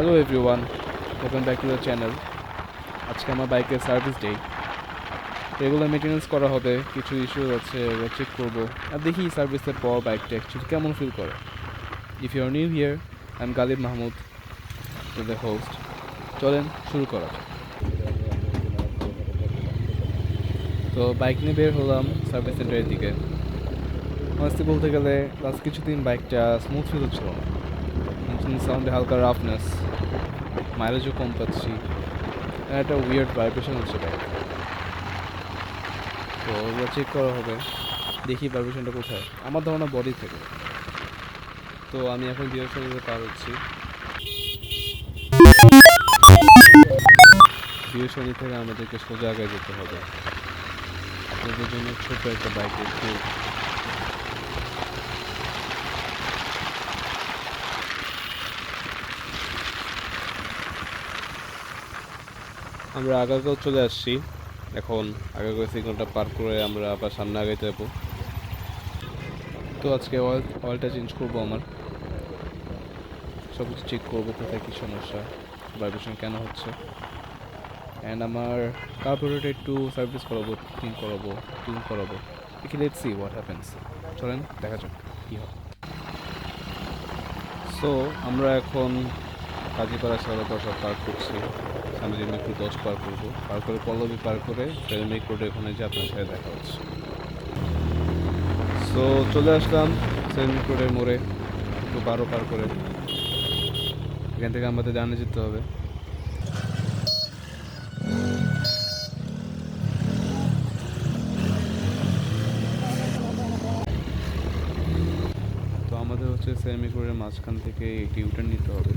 Hello everyone, welcome back to the channel. আজকে আমার বাইকের সার্ভিস ডে। রেগুলার মেনটেন্যান্স করা হবে, কিছু ইস্যু আছে এগুলো চেক করবো আর দেখি সার্ভিসের পর বাইকটা অ্যাকচুয়ালি কেমন ফিল করে। If you are new here, I am Galib Mahmud, the host. চলেন শুরু করা যাক। তো বাইক নিয়ে বের হলাম সার্ভিস সেন্টারের দিকে। অনেস্টলি বলতে গেলে লাস্ট কিছুদিন বাইকটা স্মুথ ফিল হচ্ছিল না, ইঞ্জিন সাউন্ডে হালকা রাফনেস, মাইলেজও কম পাচ্ছি, একটা উইয়ার্ড ভাইব্রেশন হচ্ছে বাইক। তো ওগুলো চেক করা হবে, দেখি ভাইব্রেশনটা কোথায়। আমার ধারণা বডি থেকে। তো আমি এখন বিয়ের পার হচ্ছি। বিয়ের থেকে আমাদেরকে সোজা আগায় যেতে হবে। আপনাদের জন্য ছোট একটা বাইকের ট্যুর। আমরা আগারগাঁও চলে আসছি। এখন আগারগাঁও সিগন্যালটা পার করে আমরা আবার সামনে আগাইতে যাবো। তো আজকে অয়েলটা চেঞ্জ করবো, আমার সব কিছু চেক করবো কোথায় কী সমস্যা, ভাইব্রেশন কেন হচ্ছে। অ্যান্ড আমার কার্বোরেটর একটু সার্ভিস করাবো, টিউন করাবো। দেখি, লেটস সি হোয়াট হ্যাপেন্স। চলেন দেখা যাক কী হয়। সো আমরা এখন কাজীপাড়া শেওড়া সব পার করছি। সামনে দিন একটু 10 পার করবো, পার করে পল্লবী পার করে প্রেমিক রোডে ওখানে যে আপনার সাথে দেখা হচ্ছে। সো চলে আসলাম প্রেমিক রোডের মোড়ে, একটু 12 পার করে এখান থেকে আমাদের ডানে যেতে হবে। তো আমাদের হচ্ছে প্রেমিক রোডের মাঝখান থেকে একটি ইউটার্ন নিতে হবে,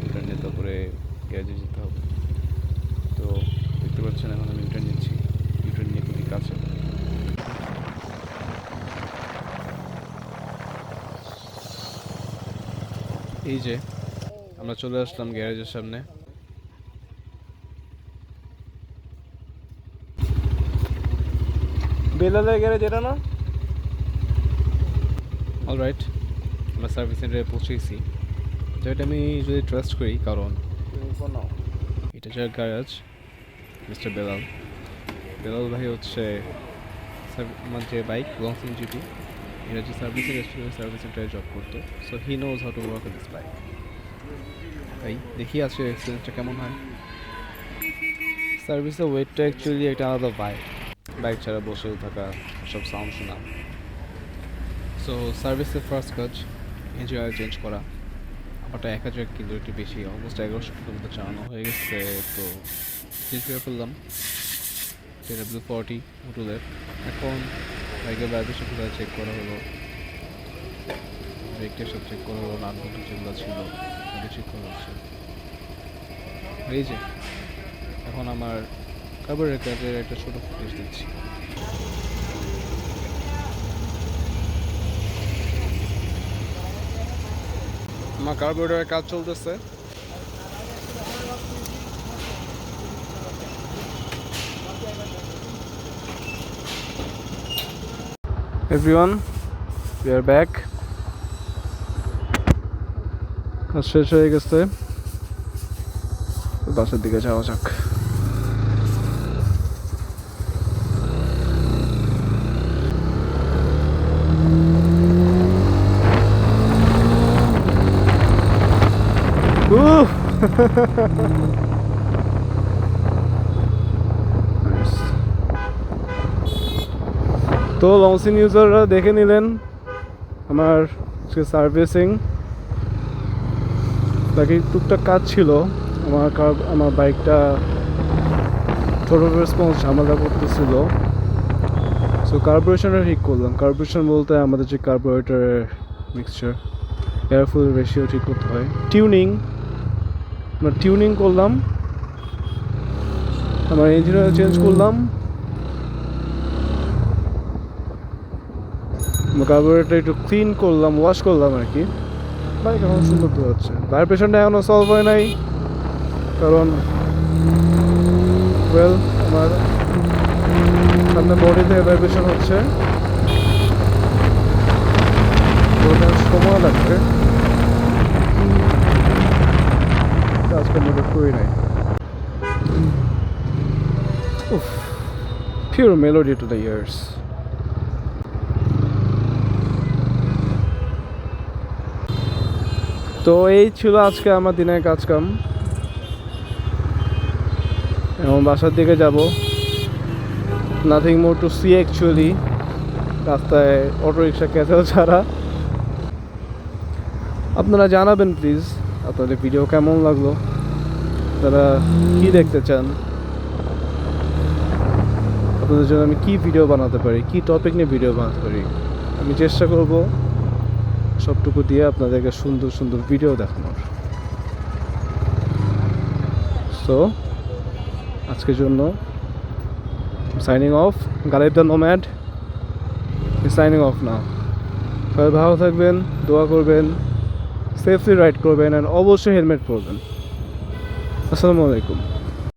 ইউটার্ন নিয়ে তারপরে গ্যারেজে যেতে হবে। তো দেখতে পাচ্ছেন এখন আমি ইউটার্ন নিচ্ছি, ইউটার্ন নিয়ে খুবই কাছে। এই যে আমরা চলে আসলাম গ্যারেজের সামনে। বেলালের গ্যারেজ এটা না? অলরাইট, আমরা সার্ভিস সেন্টারে পৌঁছেছি, যেটা আমি যদি ট্রাস্ট করি, কারণ এটা যার গ্যারেজ মিস্টার বেলাল ভাই হচ্ছে আমার যে বাইক লংসিং জিপি, এটা যে সার্ভিস সেন্টারে জব করতো। So he knows how to work this bike. তাই দেখি আছে এক্সপিরিয়েন্সটা কেমন হয়। সার্ভিসের ওয়েটটা অ্যাকচুয়ালি একটা আলাদা বাইক ছাড়া বসেও থাকা, সব সাউন্ড শোনা। সো সার্ভিসের ফার্স্ট কাজ ইঞ্জিন অয়েল চেঞ্জ করা। আমারটা 1000 কিলো একটু বেশি, অলমোস্ট 1100 কিলোমিটার চালানো হয়ে গেছে। তো চেঞ্জ করে ফেললাম JW40 মোটুলের। এখন বাইকের ভাইব্রেশনগুলো চেক করা হলো, ব্রেকটা সব চেক করা হলো, নাট বল্টু যেগুলো ছিল ওগুলো চেক করা হচ্ছে। এই যে এখন আমার কার্বোরেটর কাজের একটা ছোটো ফুটেজ দিচ্ছি। আমার কার্বোরেটরের কাজ চলতেছে। Everyone, we are back. কাজ শেষ হয়ে গেছে, বাসের দিকে যাওয়া যাক। তো লংসিন ইউজাররা দেখে নিলেন আমার সার্ভিসিং, বাকি টুকটাক কাজ ছিল। আমার বাইকটা ছোটো রেসপন্স ঝামেলা করতেছিল। সো কার্বোরেশনটা ঠিক করলাম। কার্বোরেশন বলতে আমাদের যে কার্বোরেটরের মিক্সচার, এয়ারফুল রেশিও ঠিক করতে হয়। টিউনিং করলাম, আমার ইঞ্জিন অয়েল চেঞ্জ করলাম, কার্বোরেটর একটু ক্লিন করলাম, ওয়াশ করলাম আর কি। বাইক এখন সুন্দর তো হচ্ছে। ভাইব্রেশনটা এখনও সলভ হয় নাই, কারণ আমার সামনে বডি থেকে ভাইব্রেশন হচ্ছে, সময় লাগবে। আজকে মতো করি নাই pure melody to the years. তো এই ছিল আজকে আমার দিনের কাজকাম। এখন বাসার দিকে যাব। Nothing more to see actually, রাস্তায় অটো রিক্সা ক্যাথেও ছাড়া। আপনারা জানাবেন প্লিজ আপনাদের ভিডিও কেমন লাগলো, তারা কি দেখতে চান, আপনাদের জন্য আমি কি ভিডিও বানাতে পারি, কি টপিক নিয়ে ভিডিও বানাতে পারি। আমি চেষ্টা করব সবটুকু দিয়ে আপনাদেরকে সুন্দর সুন্দর ভিডিও দেখানোর। সো আজকের জন্য signing off, Ghalib the nomad signing off now. সবাই ভালো থাকবেন, দোয়া করবেন, সেফলি রাইড করবেন, অ্যান্ড অবশ্যই হেলমেট পরবেন। আসসালামু আলাইকুম।